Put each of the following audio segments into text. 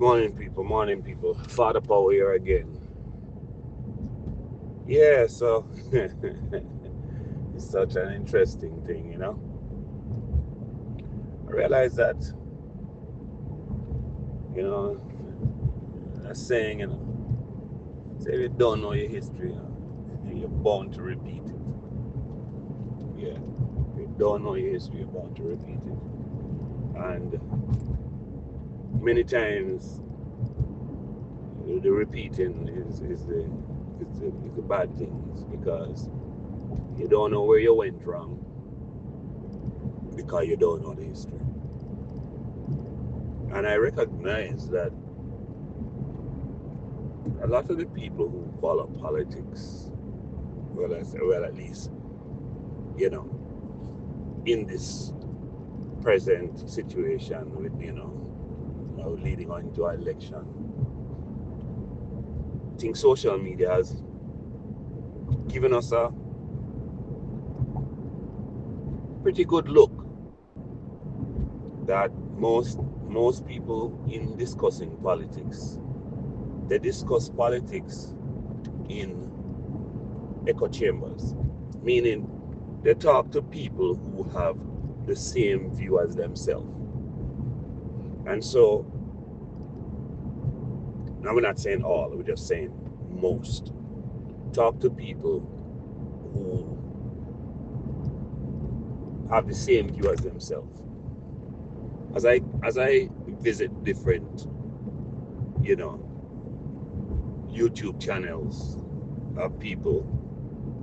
Morning people. Father Power here again. Yeah, so it's such an interesting thing. I realize that, you know, a saying, say if you don't know your history, you're bound to repeat it. Yeah, if you don't know your history, you're bound to repeat it. And many times, the repeating is the bad thing. It's because you don't know where you went wrong because you don't know the history. And I recognize that a lot of the people who follow politics, well, at least, you know, in this present situation with, leading on to an election, I think social media has given us a pretty good look that most people in discussing politics, they discuss politics in echo chambers, meaning they talk to people who have the same view as themselves. And so, now we're not saying all, we're just saying most. Talk to people who have the same view as themselves. As I visit different, you know, YouTube channels of people,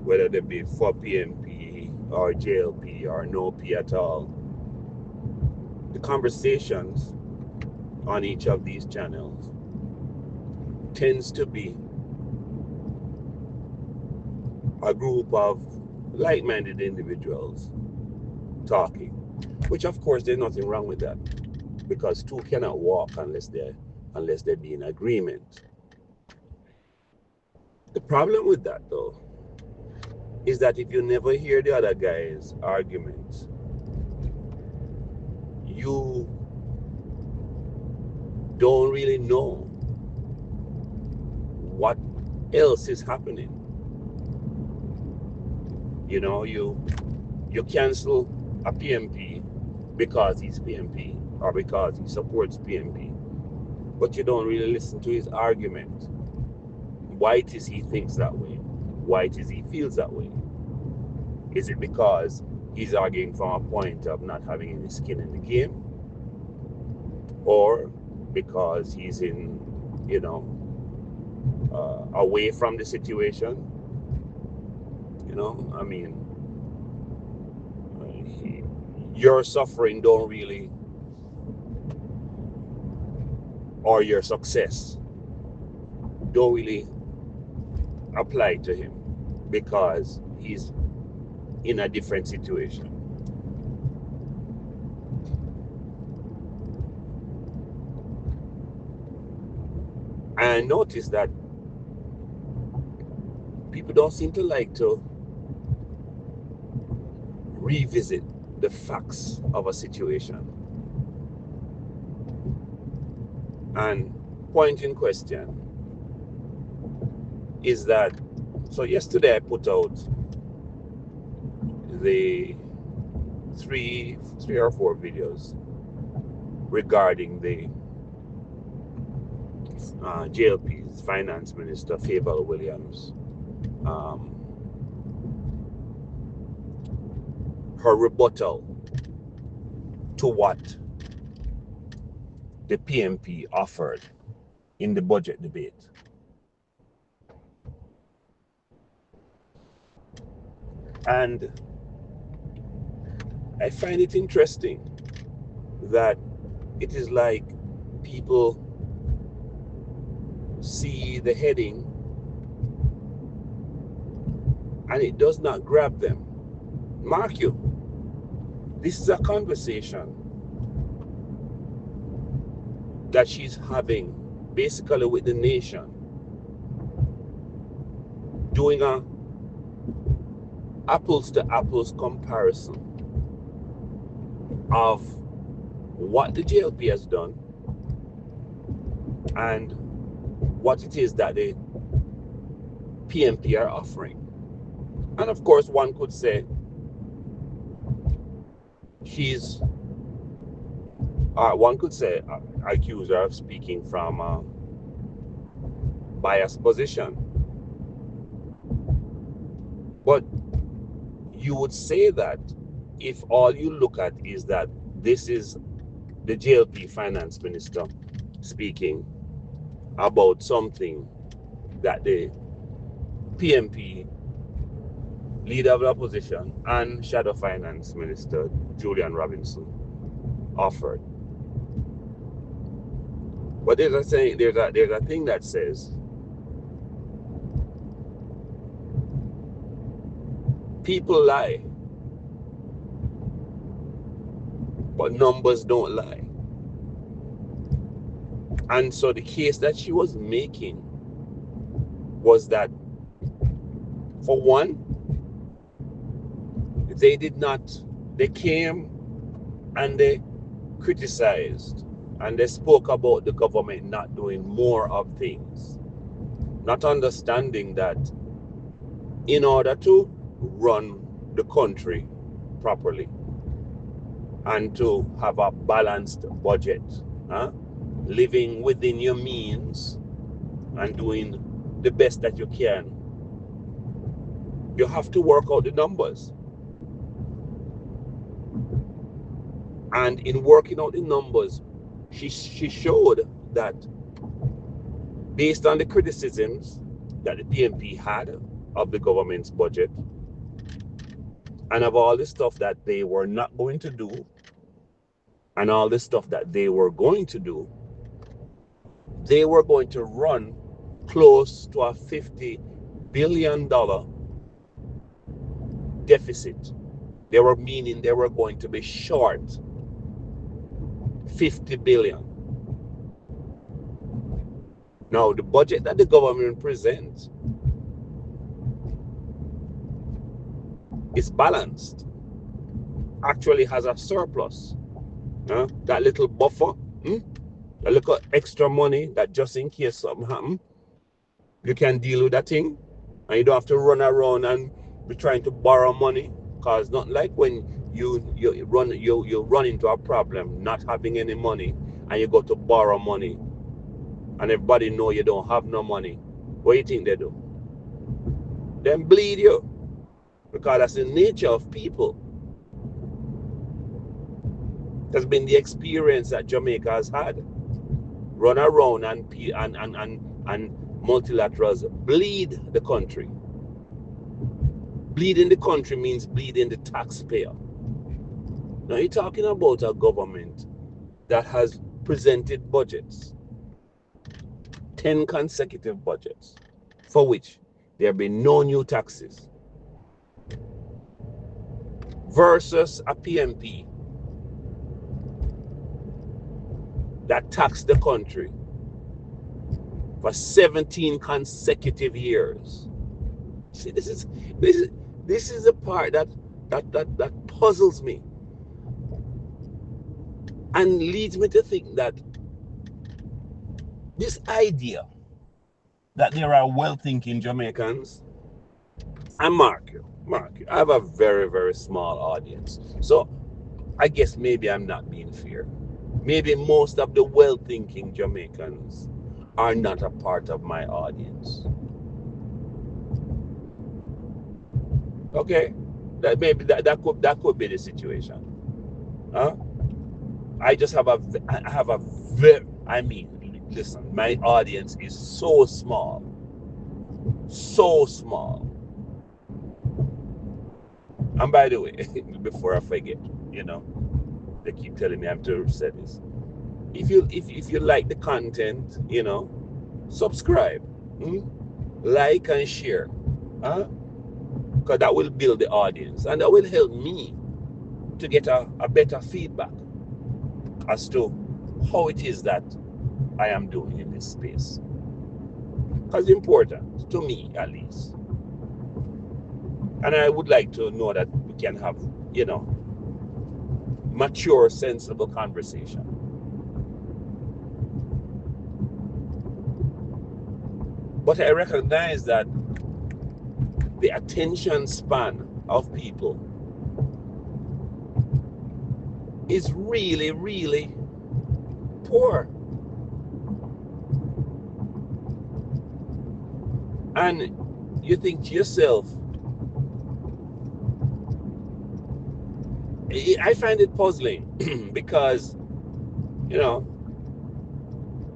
whether they be for PNP or JLP or no P at all, the conversations on each of these channels tends to be a group of like-minded individuals talking, which of course there's nothing wrong with that, because two cannot walk unless they be in agreement. The problem with that, though, is that if you never hear the other guy's arguments, you don't really know what else is happening. You cancel a PMP because he's PMP or because he supports PMP, but you don't really listen to his argument. Why it is he thinks that way? Why it is he feels that way? Is it because he's arguing from a point of not having any skin in the game? Or because he's away from the situation? I mean, your suffering don't really, or your success don't really apply to him because he's in a different situation. And I noticed that people don't seem to like to revisit the facts of a situation. And point in question is that, so yesterday I put out the three or four videos regarding the JLP's finance minister, Favour Williams, her rebuttal to what the PNP offered in the budget debate. And I find it interesting that it is like people see the heading and it does not grab them. Mark you, this is a conversation that she's having basically with the nation, doing a apples to apples comparison of what the JLP has done and what it is that the PNP are offering. And of course, one could say she's, one could say, accuse her of speaking from a biased position. But you would say that if all you look at is that this is the JLP finance minister speaking about something that the PNP leader of the opposition and shadow finance minister Julian Robinson offered. But there's a thing that says people lie, but numbers don't lie. And so the case that she was making was that, for one, they came and they criticized and they spoke about the government not doing more of things, not understanding that in order to run the country properly and to have a balanced budget, living within your means and doing the best that you can, you have to work out the numbers. And in working out the numbers, she showed that based on the criticisms that the PNP had of the government's budget and of all the stuff that they were not going to do and all the stuff that they were going to do, they were going to run close to a $50 billion deficit. They were meaning they were going to be short 50 billion. Now, the budget that the government presents is balanced, actually has a surplus. That little buffer, a little extra money that just in case something happens, you can deal with that thing and you don't have to run around and be trying to borrow money. Because not like when you run into a problem not having any money and you go to borrow money and everybody know you don't have no money. What do you think they do? Them bleed you, because that's the nature of people. That's been the experience that Jamaica has had. Run around and multilaterals bleed the country. Bleeding the country means bleeding the taxpayer. Now you're talking about a government that has presented budgets, 10 consecutive budgets, for which there have been no new taxes, versus a PNP that taxed the country for 17 consecutive years. See, this is the part that puzzles me and leads me to think that this idea that there are well-thinking Jamaicans, and mark you, I have a very, very small audience. So I guess maybe I'm not being fair. Maybe most of the well-thinking Jamaicans are not a part of my audience. Okay, that could be the situation. I just have a very, I mean, listen, my audience is so small, so small. And by the way, before I forget, they keep telling me I'm to say this. If you like the content, subscribe, like and share, because that will build the audience and that will help me to get a better feedback as to how it is that I am doing in this space. Because it's important to me, at least. And I would like to know that we can have, mature, sensible conversation. But I recognize that the attention span of people is really, really poor. And you think to yourself, I find it puzzling because, you know,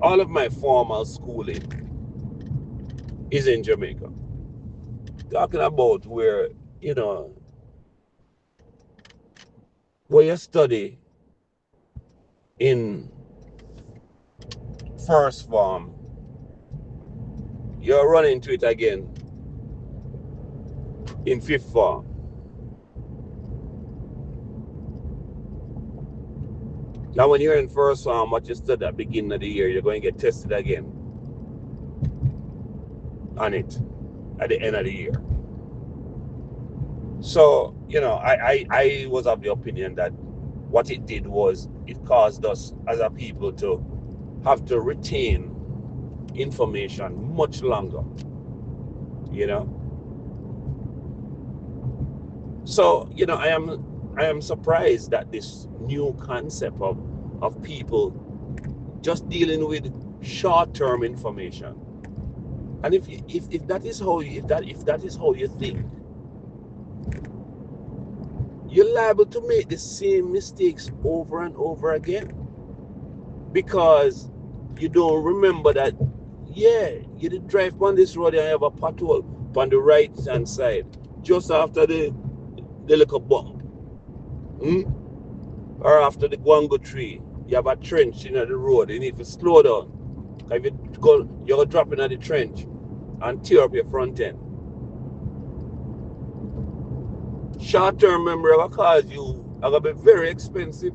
all of my formal schooling is in Jamaica. Talking about you know, where you study in first form, you're running into it again in fifth form. Now, when you're in first form, what you studied at the beginning of the year, you're going to get tested again on it at the end of the year. So, you know, I was of the opinion that what it did was it caused us as a people to have to retain information much longer, you know. So, you know, I am surprised that this new concept of people just dealing with short-term information. And if that is how you, if that is how you think, you're liable to make the same mistakes over and over again, because you don't remember that, yeah, you did drive on this road and you have a pothole on the right hand side just after the little bump, or after the guango tree. You have a trench in the road. You need to slow down. If you go, you're dropping at the trench and tear up your front end. Short-term memory will cause you, are going to be very expensive.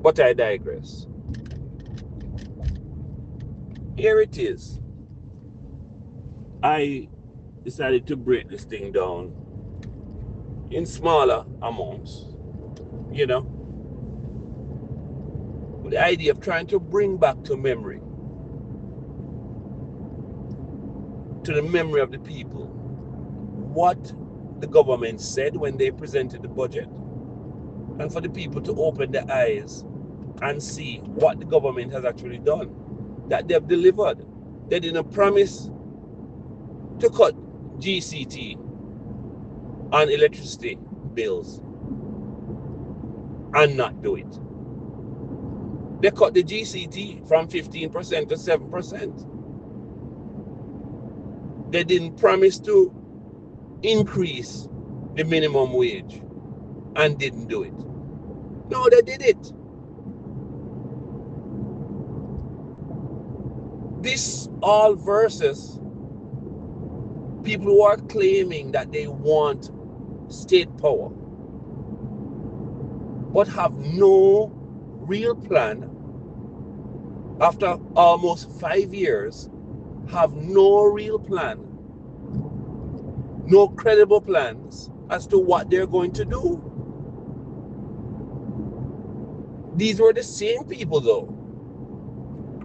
But I digress. Here it is. I decided to break this thing down in smaller amounts, you know, with the idea of trying to bring back to memory, to the memory of the people, what the government said when they presented the budget, and for the people to open their eyes and see what the government has actually done, that they've delivered. They didn't promise to cut GCT on electricity bills and not do it. They cut the GCT from 15% to 7%. They didn't promise to increase the minimum wage and didn't do it. No, they did it. This all versus people who are claiming that they want state power but have no real plan. After almost 5 years, have no real plan, no credible plans as to what they're going to do. These were the same people, though,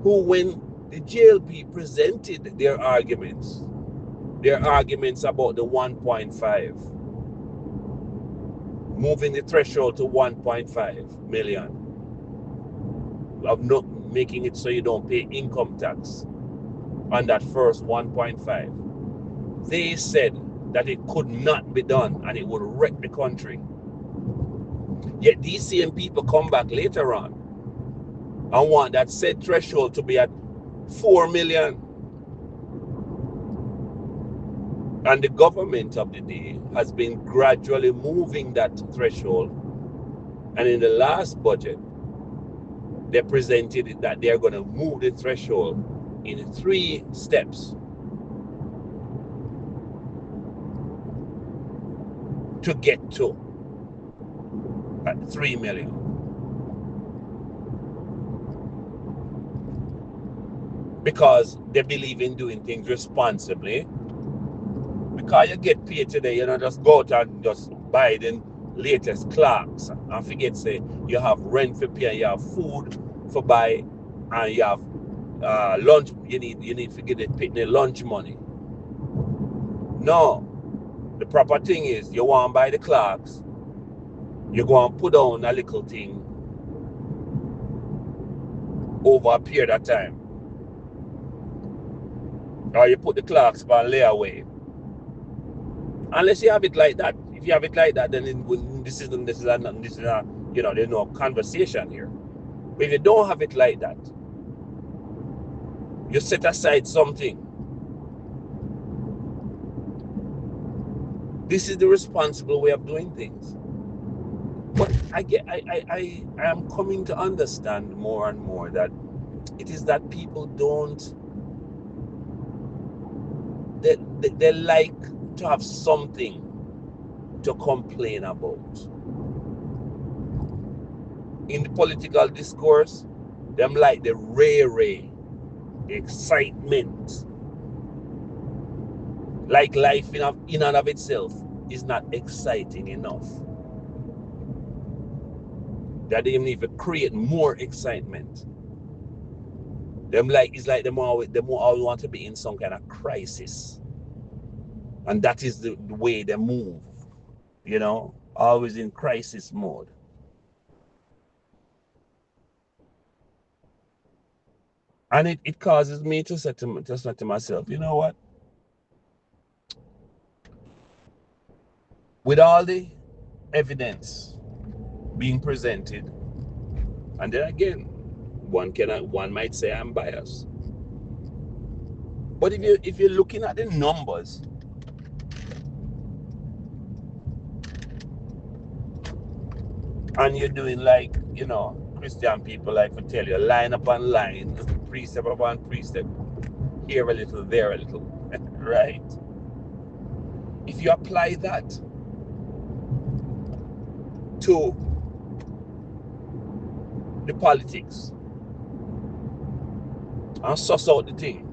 who, when the JLP presented their arguments about the 1.5, moving the threshold to 1.5 million, of not making it so you don't pay income tax on that first 1.5. They said that it could not be done and it would wreck the country. Yet these same people come back later on and want that said threshold to be at 4 million. And the government of the day has been gradually moving that threshold. And in the last budget, they presented it that they're going to move the threshold in 3 steps to get to 3 million. Because they believe in doing things responsibly. Because you get paid today, you don't just go out and just buy the latest clocks and forget, say, you have rent for pay, you have food for buy, and you have lunch. You need to get the lunch money. No, the proper thing is you want to buy the clocks. You go and put down a little thing over a period of time, or you put the clocks on layaway. Unless you have it like that. If you have it like that, then this is a there's no conversation here. But if you don't have it like that, you set aside something. This is the responsible way of doing things. But I am coming to understand more and more that it is that people they like to have something to complain about. In the political discourse, them like the ray, the excitement. Like life in and of itself is not exciting enough. That they need to create more excitement. It's like them always want to be in some kind of crisis. And that is the way they move. Always in crisis mode. And it causes me to say to myself, you know what? With all the evidence being presented, and then again, one might say I'm biased. But if you're looking at the numbers, and you're doing like, Christian people like to tell you, line upon line, precept upon precept, here a little, there a little, right? If you apply that to the politics and suss out the thing,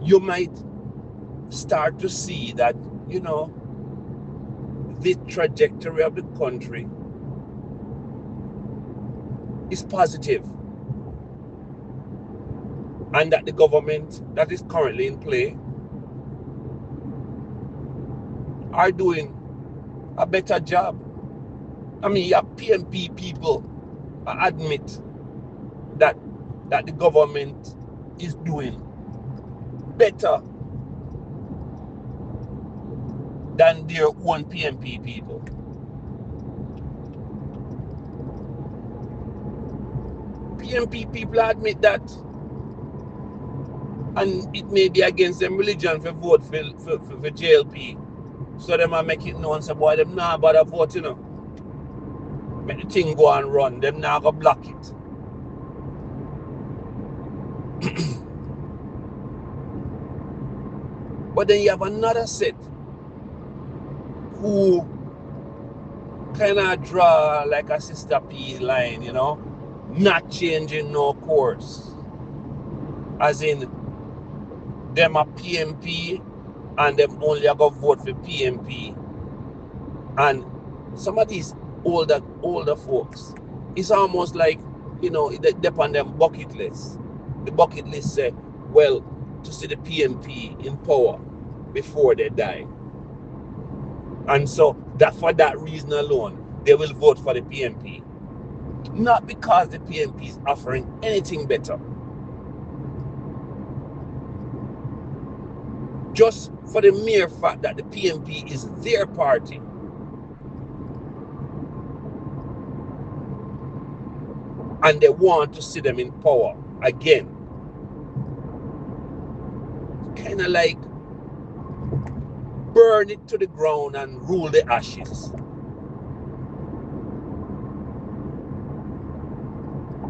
you might start to see that, the trajectory of the country is positive, and that the government that is currently in play are doing a better job. I mean, your PNP people admit that the government is doing better than their own PNP people. PNP people admit that, and it may be against them religion for vote for JLP. So them are making known, say, boy, them not bother vote, Make the thing go and run. Them not go block it. But then you have another set who kind of draw like a Sister P line, not changing no course. As in, them a PNP and them only go vote for PNP. And some of these older folks, it's almost like, it depend on them bucket list. The bucket list say, well, to see the PNP in power before they die. And so that for that reason alone, they will vote for the PNP. Not because the PNP is offering anything better. Just for the mere fact that the PNP is their party. And they want to see them in power again. Kind of like burn it to the ground and rule the ashes.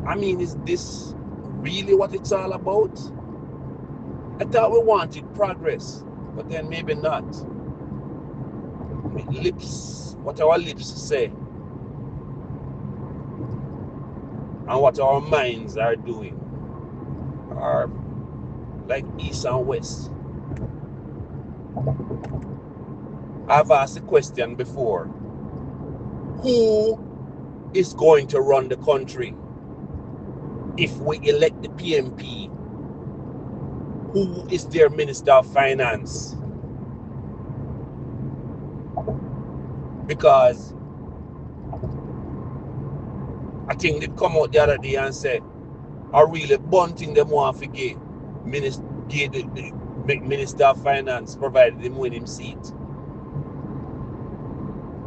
I mean, is this really what it's all about? I thought we wanted progress, but then maybe not. What our lips say, and what our minds are doing are like east and west. I've asked the question before, who is going to run the country if we elect the PNP, who is their Minister of Finance. Because I think they come out the other day and say, I really bunting them want to give the Minister of Finance, provided him win him seat.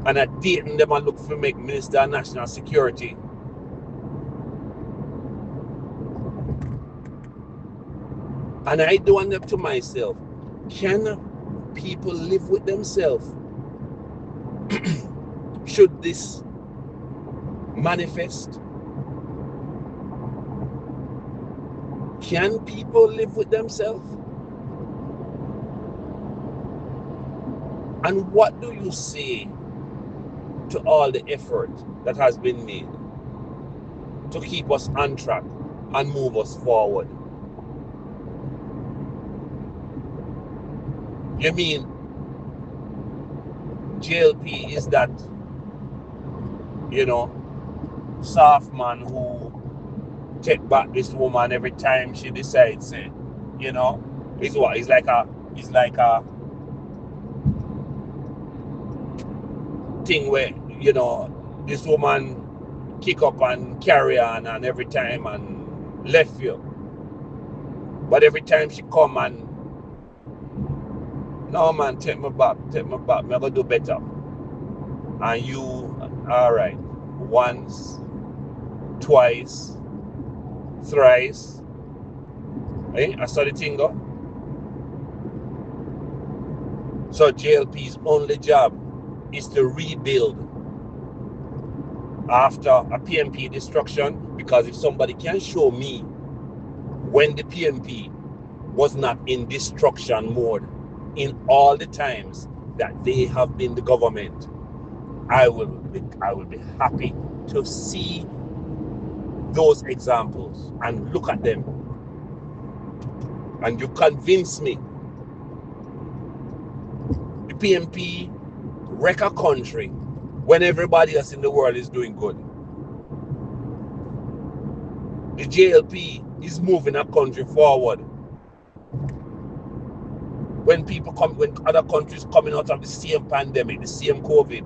And I dating them and look for make Minister of National Security. And I do wonder to myself, can people live with themselves? Should this manifest? Can people live with themselves? And what do you say to all the effort that has been made to keep us on track and move us forward? You mean JLP is that, soft man who take back this woman every time she decides, it's what? It's like a thing where, this woman kick up and carry on and every time and left you. But every time she come and, no man, take me back, I'm gonna do better. And you, all right, once, twice, thrice. I saw the thing go. So JLP's only job is to rebuild after a PNP destruction, because if somebody can show me when the PNP was not in destruction mode in all the times that they have been the government, I will be happy to see those examples and look at them. And you convince me the PNP wreck a country when everybody else in the world is doing good. The JLP is moving a country forward. When other countries coming out of the same pandemic, the same COVID,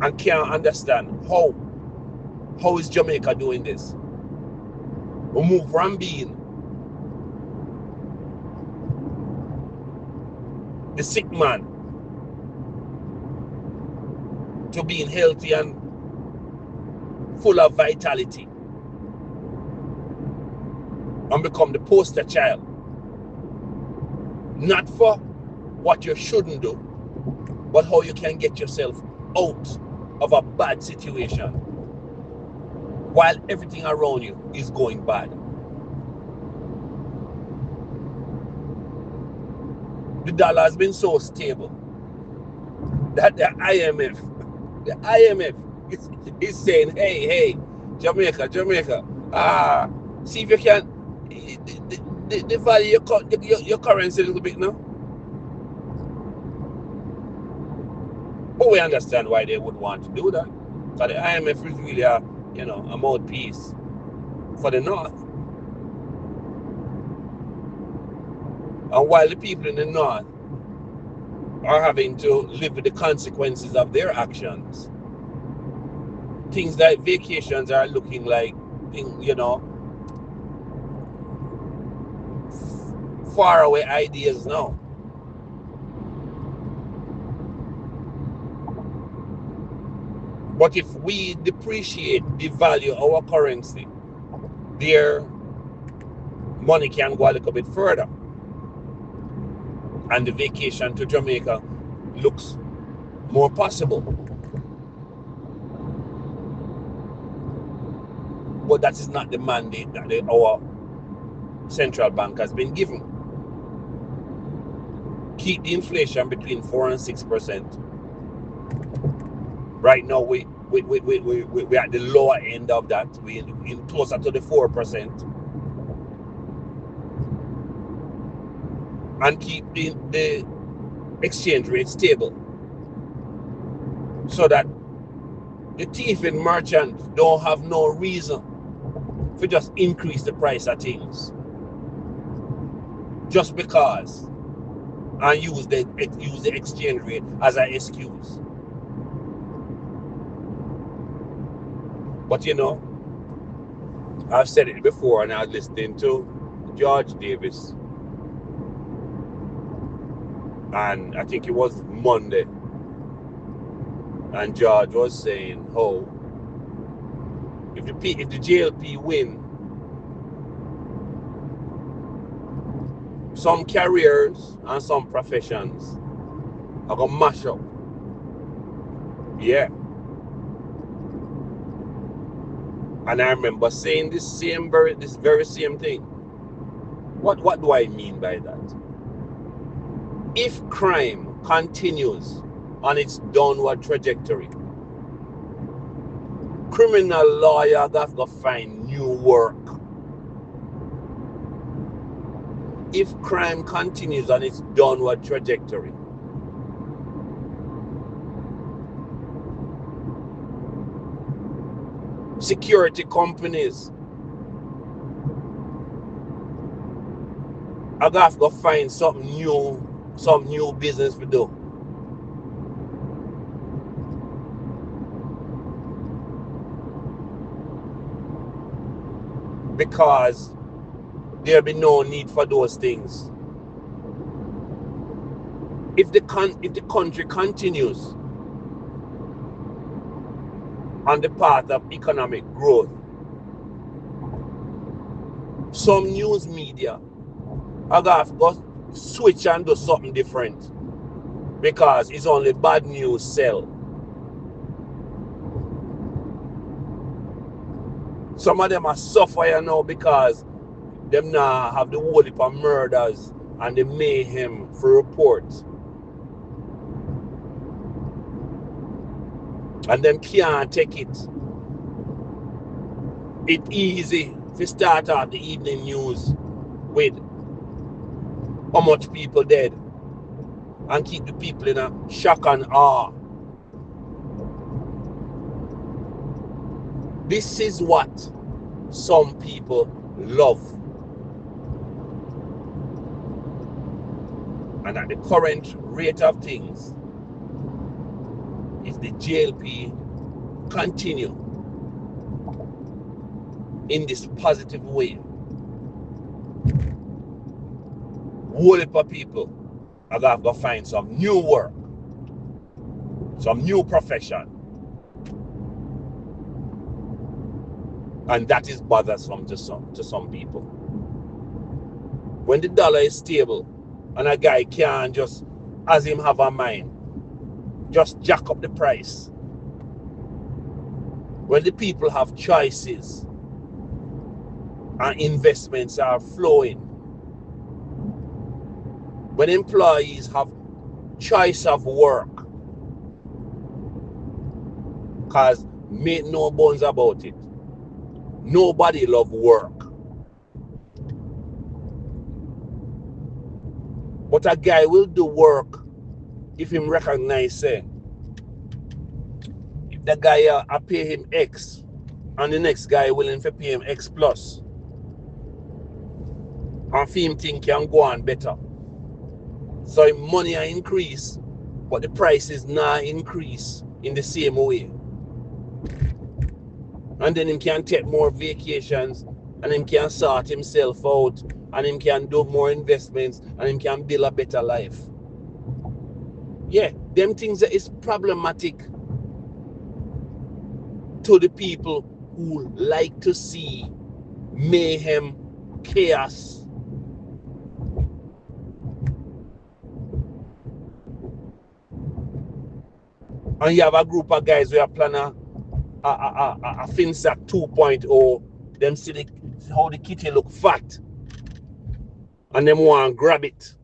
and can't understand how is Jamaica doing this? We move from being the sick man to being healthy and full of vitality, and become the poster child. Not for what you shouldn't do, but how you can get yourself out of a bad situation while everything around you is going bad. The dollar has been so stable that the IMF is saying, hey, Jamaica, see if you can the value your currency a little bit now. But we understand why they would want to do that. Because the IMF is really a mouthpiece for the North. And while the people in the North are having to live with the consequences of their actions, things like vacations are looking like, faraway ideas now. But if we depreciate, devalue our currency, their money can go a little bit further. And the vacation to Jamaica looks more possible. But that is not the mandate that our central bank has been given. Keep the inflation between 4 and 6%. Right now, we're at the lower end of that. We're in closer to the 4%. And keep the exchange rate stable. So that the thief and merchants don't have no reason to just increase the price of things just because, and use the exchange rate as an excuse. But I've said it before, and I was listening to George Davis, and I think it was Monday, and George was saying, "Oh, if the JLP win, some careers and some professions are gonna mash up." Yeah, and I remember saying this very same thing. What do I mean by that? If crime continues on its downward trajectory, criminal lawyers have to find new work. If crime continues on its downward trajectory, security companies are gonna have to find some new business to do. Because there'll be no need for those things. If the country continues on the path of economic growth, some news media are gonna have to switch and do something different because it's only bad news sell. Some of them are suffering now because them now have the whole heap of murders and the mayhem for reports. And them can't take it. It's easy to start off the evening news with how much people dead and keep the people in a shock and awe. This is what some people love. And at the current rate of things, if the JLP continue in this positive way, whole heap of people are going to have to find some new work, some new profession. And that is bothersome to some people. When the dollar is stable and a guy can't just, as him have a mind, just jack up the price. When the people have choices and investments are flowing, when employees have choice of work, because make no bones about it, nobody love work. But a guy will do work if him recognize, say, if the guy I pay him X and the next guy willing to pay him X plus, and for him think can go on better. So him money increase, but the prices not increase in the same way. And then him can take more vacations, and him can sort himself out, and him can do more investments, and him can build a better life. Yeah, them things that is problematic to the people who like to see mayhem, chaos. And you have a group of guys who are planning a FinSac 2.0. Them see how the kitty look fat, and them want to grab it,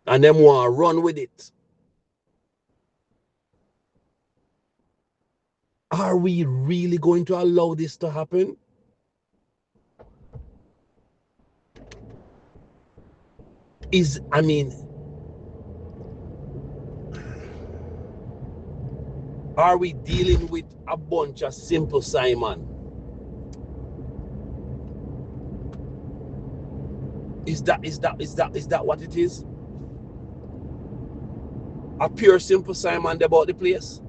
and them want to run with it. Are we really going to allow this to happen? I mean, Are we dealing with a bunch of simple Simon? Is that what it is? A pure simple Simon about the place?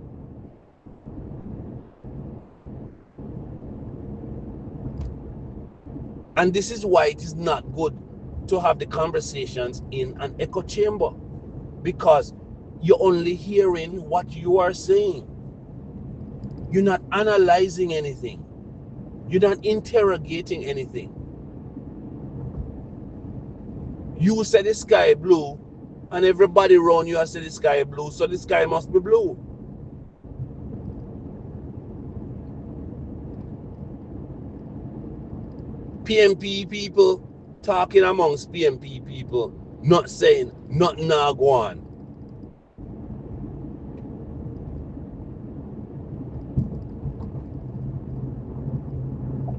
And this is why it is not good to have the conversations in an echo chamber, because you're only hearing what you are saying. You're not analyzing anything. You're not interrogating anything. You say the sky blue, and everybody around you has said the sky blue, so the sky must be blue. PNP people talking amongst PNP people, not saying nothing now go on.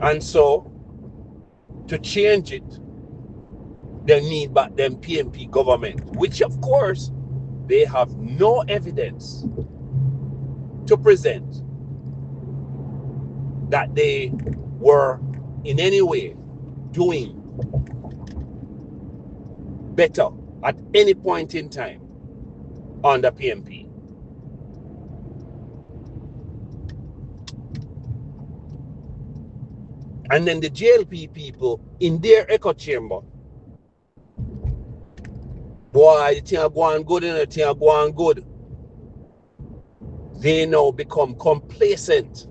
And so, to change it, they need back them PNP government, which of course, they have no evidence to present that they were in any way doing better at any point in time under PNP. And then the JLP people in their echo chamber, boy, the thing are going good and the thing are going good. They now become complacent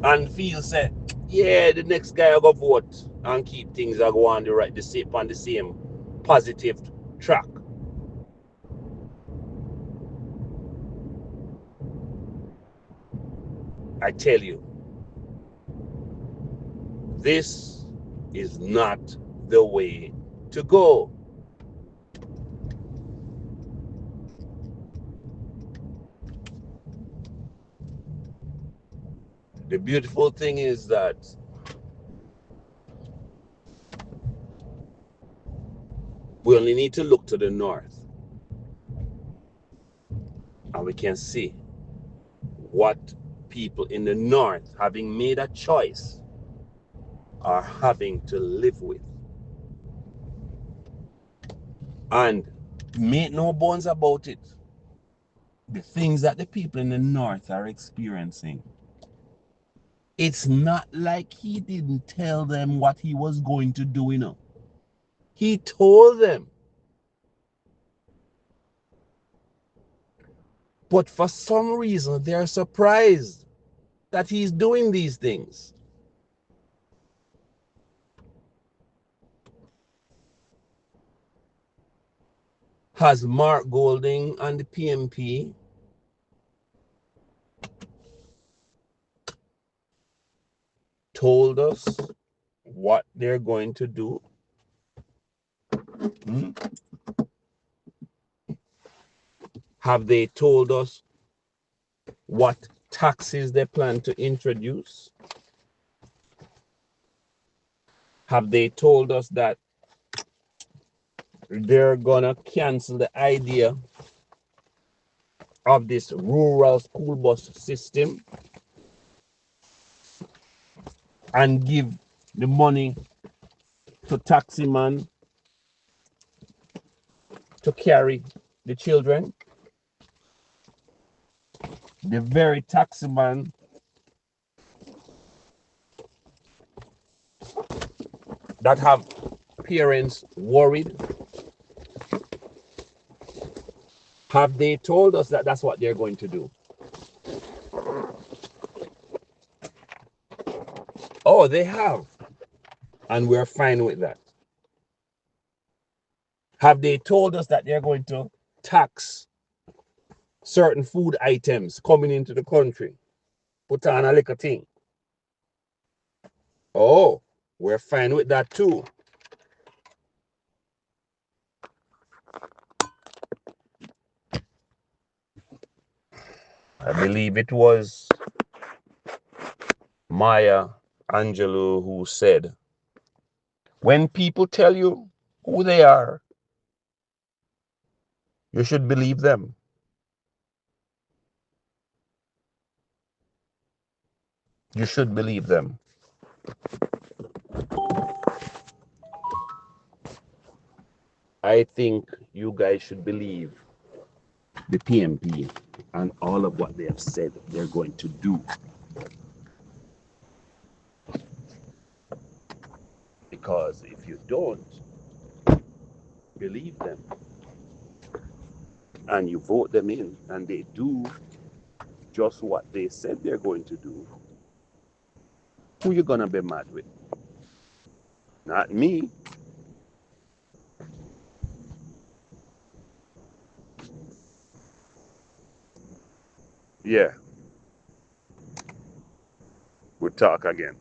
and feel say, yeah, the next guy will go vote and keep things are going on the same positive track. I tell you, this is not the way to go. The beautiful thing is that we only need to look to the north and we can see what people in the north, having made a choice, are having to live with. And make no bones about it, the things that the people in the north are experiencing, it's not like he didn't tell them what he was going to do, you know. He told them. But for some reason, they're surprised that he's doing these things. Has Mark Golding and the PNP told us what they're going to do? Hmm? Have they told us what taxes they plan to introduce? Have they told us that they're gonna cancel the idea of this rural school bus system and give the money to taxi man to carry the children? The very taxi man that have parents worried, have they told us that that's what they're going to do? Oh, they have. And we're fine with that. Have they told us that they're going to tax certain food items coming into the country? Put on a little thing. Oh, we're fine with that too. I believe it was Maya Angelou who said, when people tell you who they are, you should believe them. You should believe them. I think you guys should believe the PNP and all of what they have said they're going to do. Because if you don't believe them and you vote them in and they do just what they said they're going to do, who you gonna be mad with? Not me. Yeah, we'll talk again.